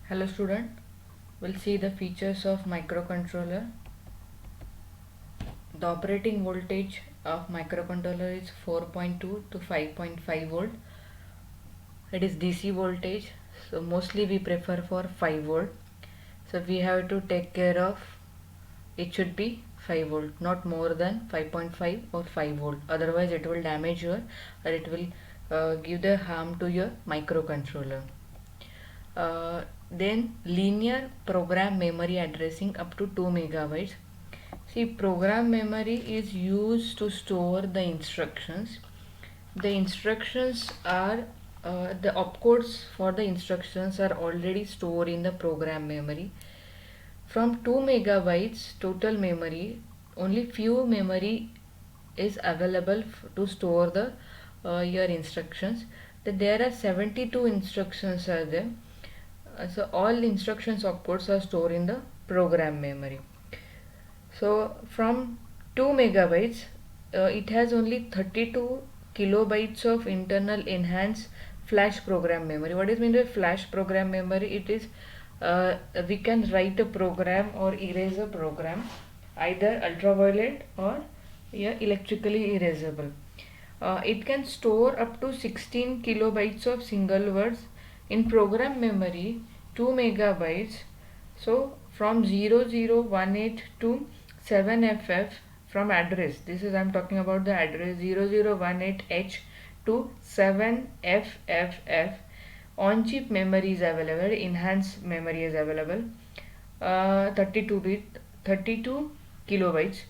Hello student, we'll see the features of microcontroller. The operating voltage of microcontroller is 4.2 to 5.5 volt. It is DC voltage, so mostly we prefer for 5 volt. So we have to take care of it should be 5 volt, not more than 5.5 or 5 volt. Otherwise it will damage your or it will give the harm to your microcontroller. Then linear program memory addressing up to 2 megabytes. See, program memory is used to store the instructions. The instructions are the opcodes for the instructions are already stored in the program memory. From 2 megabytes total memory, only few memory is available to store the your instructions. That there are 72 instructions are there. So all instructions opcodes are stored in the program memory. So from 2 megabytes, it has only 32 kilobytes of internal enhanced flash program memory. What is meant by flash program memory? It is we can write a program or erase a program, either ultraviolet or electrically erasable. It can store up to 16 kilobytes of single words in program memory, 2 megabytes. So from 0018 to 7FF from address. This is I'm talking about the address 0018H to 7FFF. On chip memory is available, enhanced memory is available, 32 kilobytes,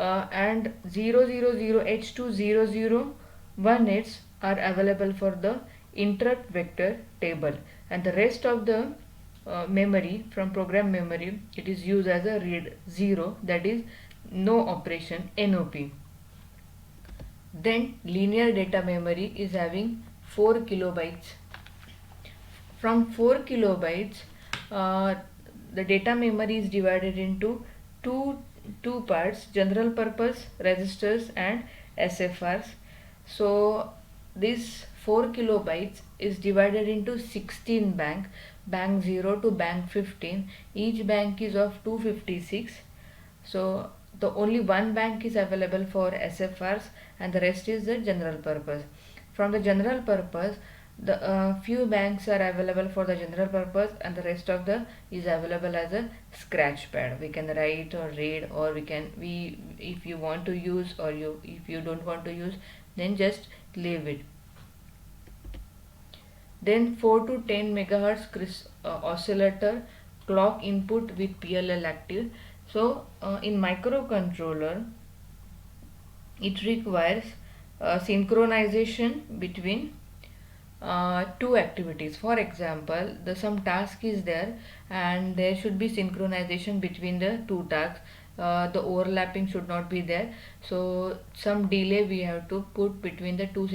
and 000H to 0018 are available for the interrupt vector table, and the rest of the memory from program memory, it is used as a read 0, that is no operation, NOP. Then linear data memory is having 4 kilobytes. From 4 kilobytes, the data memory is divided into two parts: general purpose registers and SFRs. So this 4 kilobytes is divided into 16 bank 0 to bank 15. Each bank is of 256. So the only one bank is available for SFRs and the rest is the general purpose. From the general purpose, the few banks are available for the general purpose and the rest of the is available as a scratch pad. We can write or read, or we if you want to use, or if you don't want to use, then just leave it. Then 4 to 10 megahertz oscillator clock input with PLL active. So in microcontroller, it requires synchronization between two activities. For example, some task is there and there should be synchronization between the two tasks. The overlapping should not be there, so some delay we have to put between the two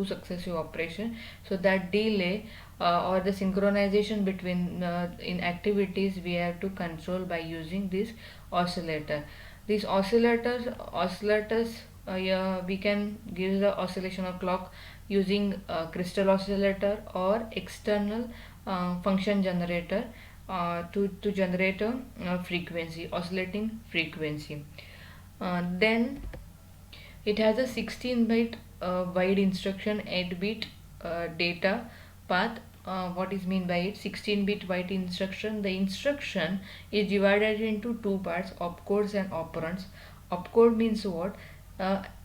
successive operations. So that delay or the synchronization between in activities we have to control by using this oscillator. These oscillators yeah, we can give the oscillation of clock using crystal oscillator or external function generator to generate a frequency, oscillating frequency. Then it has a 16-bit wide instruction, 8-bit data path. What is mean by it? 16-bit wide instruction. The instruction is divided into two parts: opcodes and operands. Opcode means what?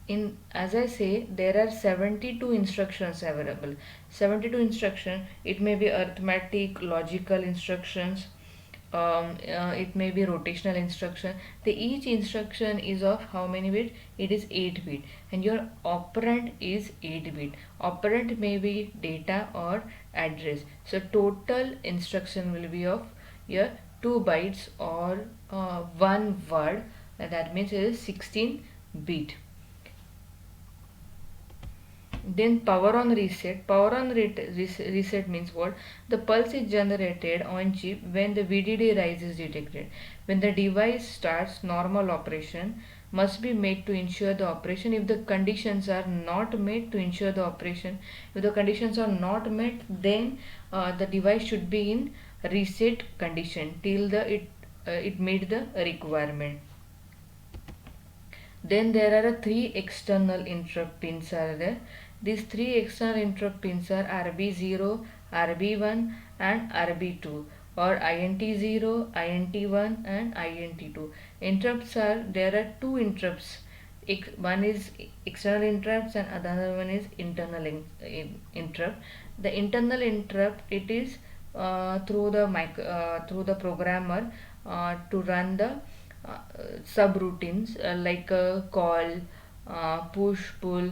In as I say, there are 72 instructions available. 72 instruction. It may be arithmetic, logical instructions. It may be rotational instruction. The each instruction is of how many bit? It is 8 bit, and your operand is 8 bit. Operand may be data or address. So total instruction will be of your 2 bytes or one word. That means it is 16 bit. Then power on reset. Power on reset means what? The pulse is generated on chip when the VDD rise is detected. When the device starts normal operation, must be made to ensure the operation. If the conditions are not met to ensure the operation, if the conditions are not met, then the device should be in reset condition till it meet the requirement. Then there are three external interrupt pins are there. These three external interrupt pins are RB0, RB1 and RB2, or INT0, INT1 and INT2. Interrupts are, there are two interrupts. One is external interrupts and another one is internal interrupt. The internal interrupt, it is through the programmer to run the subroutines like call, push, pull.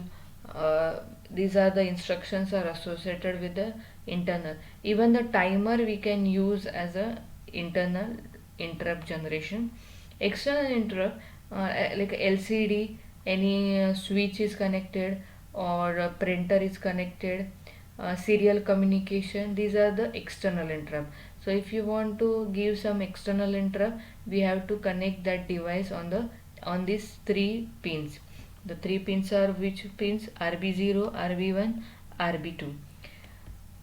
Uh, these are the instructions are associated with the internal. Even the timer we can use as a internal interrupt generation. External interrupt like LCD, any switch is connected or a printer is connected, serial communication, these are the external interrupt. So if you want to give some external interrupt, we have to connect that device on these three pins. The three pins are which pins? RB0, RB1, RB2.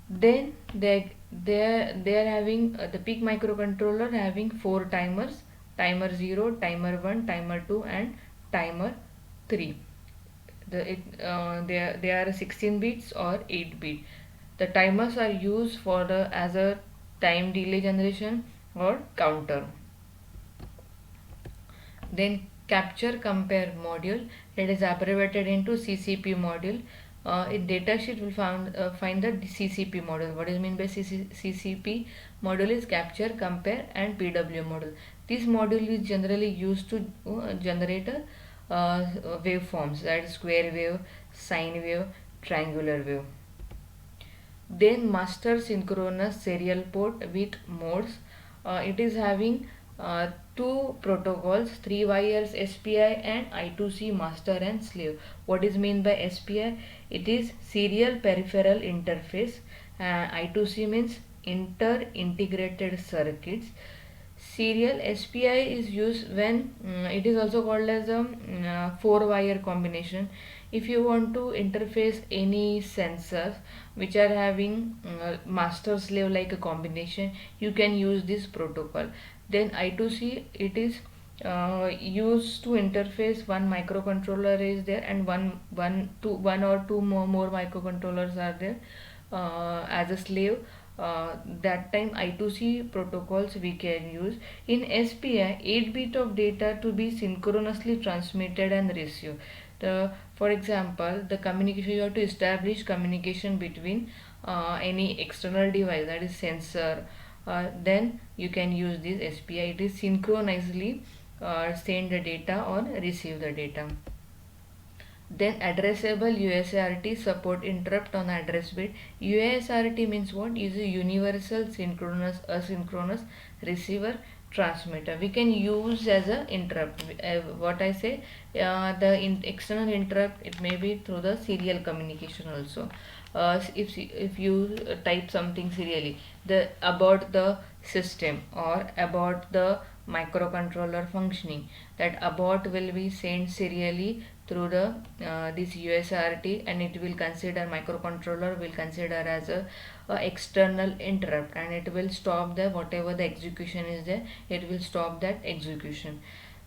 Then they are having the PIC microcontroller having four timers: timer 0, timer 1, timer 2 and timer 3. They are 16 bits or 8 bit. The timers are used for the as a time delay generation or counter. Then capture compare module, it is abbreviated into CCP module. In datasheet will find the CCP module. What is mean by CCP module is capture, compare and PW module. This module is generally used to generate waveforms, that is square wave, sine wave, triangular wave. Then master synchronous serial port with modes. It is having two protocols, three wires SPI and I2C master and slave. What is mean by SPI? It is serial peripheral interface. I2C means inter integrated circuits. Serial SPI is used when it is also called as a four wire combination. If you want to interface any sensors which are having master slave like a combination, you can use this protocol. Then I2C, it is used to interface one microcontroller is there and one or two more microcontrollers are there as a slave. That time I2C protocols we can use. In SPI, 8 bit of data to be synchronously transmitted and received. For example, the communication, you have to establish communication between any external device, that is sensor. Then you can use this SPI. It is synchronously send the data or receive the data. Then addressable USART support interrupt on address bit. USART means what? Is a universal synchronous asynchronous receiver transmitter. We can use as a interrupt. What I say, external interrupt, it may be through the serial communication also. If you type something serially, the about the system or about the microcontroller functioning, that abort will be sent serially through the this USART, and it will consider, microcontroller will consider as a external interrupt, and it will stop the whatever the execution is there, it will stop that execution.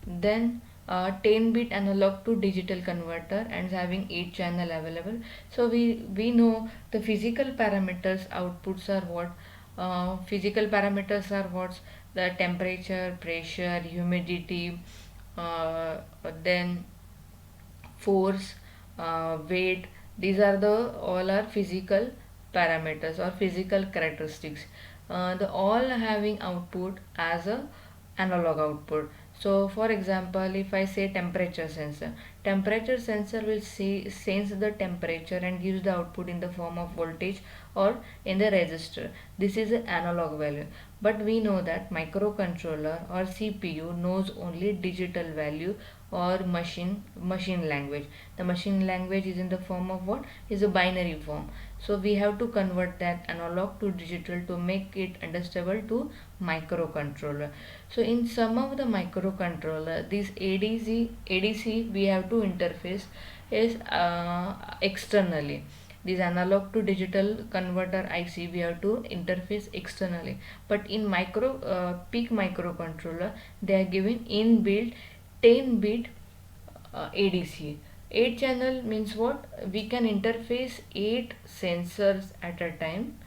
Then 10 bit analog to digital converter and having 8 channel available. So we know the physical parameters outputs are what. Physical parameters are what? The temperature, pressure, humidity, then force, weight. These are the all are physical parameters or physical characteristics. The all having output as a analog output. So for example, if I say temperature sensor will sense the temperature and gives the output in the form of voltage or in the resistor. This is an analog value. But we know that microcontroller or CPU knows only digital value or machine language. The machine language is in the form of what? Is a binary form. So we have to convert that analog to digital to make it understandable to microcontroller. So in some of the microcontroller, this ADC we have to interface is externally. This analog to digital converter IC we have to interface externally. But in PEEK microcontroller, they are given inbuilt 10-bit ADC. 8 channel means what? We can interface 8 sensors at a time.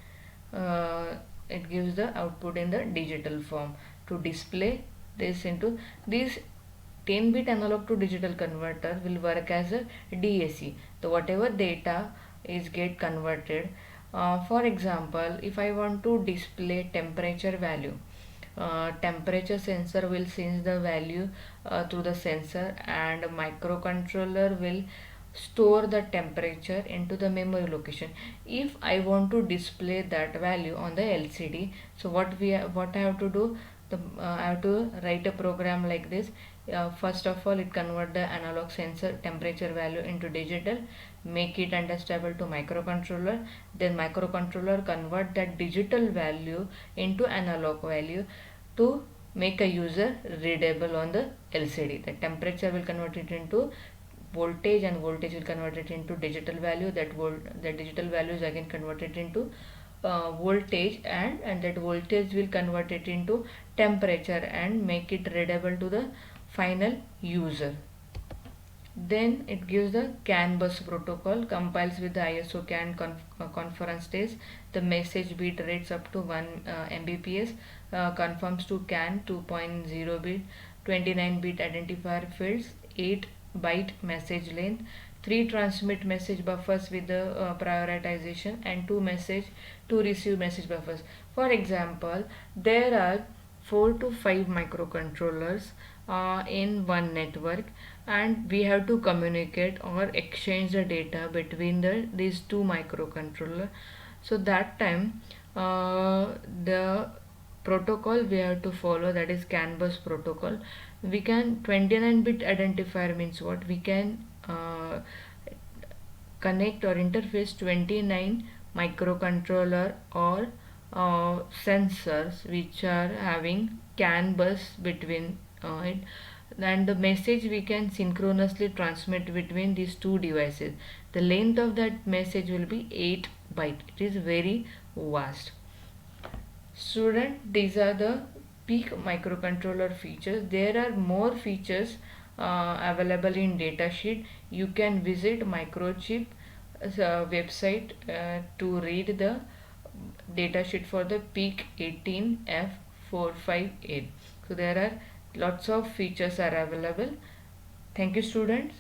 It gives the output in the digital form. To display this into this 10-bit analog to digital converter will work as a DAC. So whatever data is get converted. For example, if I want to display temperature value, temperature sensor will sense the value through the sensor, and microcontroller will store the temperature into the memory location. If I want to display that value on the LCD, so what I have to do, I have to write a program like this. First of all, it convert the analog sensor temperature value into digital, make it understandable to microcontroller. Then microcontroller convert that digital value into analog value to make a user readable on the LCD. The temperature will convert it into voltage, and voltage will convert it into digital value. The digital value is again converted into voltage, and that voltage will convert it into temperature and make it readable to the final user. Then it gives the CAN bus protocol, compiles with the ISO CAN conference days. The message bit rates up to 1 Mbps, conforms to CAN 2.0 bit, 29 bit identifier fields, 8 byte message length, 3 transmit message buffers with the prioritization, and 2 receive message buffers. For example, there are 4 to 5 microcontrollers in one network, and we have to communicate or exchange the data between these two microcontroller. So that time the protocol we have to follow, that is CAN bus protocol. We can 29-bit identifier means what? We can connect or interface 29 microcontroller or sensors which are having CAN bus between it, and the message we can synchronously transmit between these two devices. The length of that message will be 8 byte. It is very vast. Student, these are the PEEK microcontroller features. There are more features available in datasheet. You can visit Microchip website to read the datasheet for the PEEK 18F458. So there are lots of features are available. Thank you, students.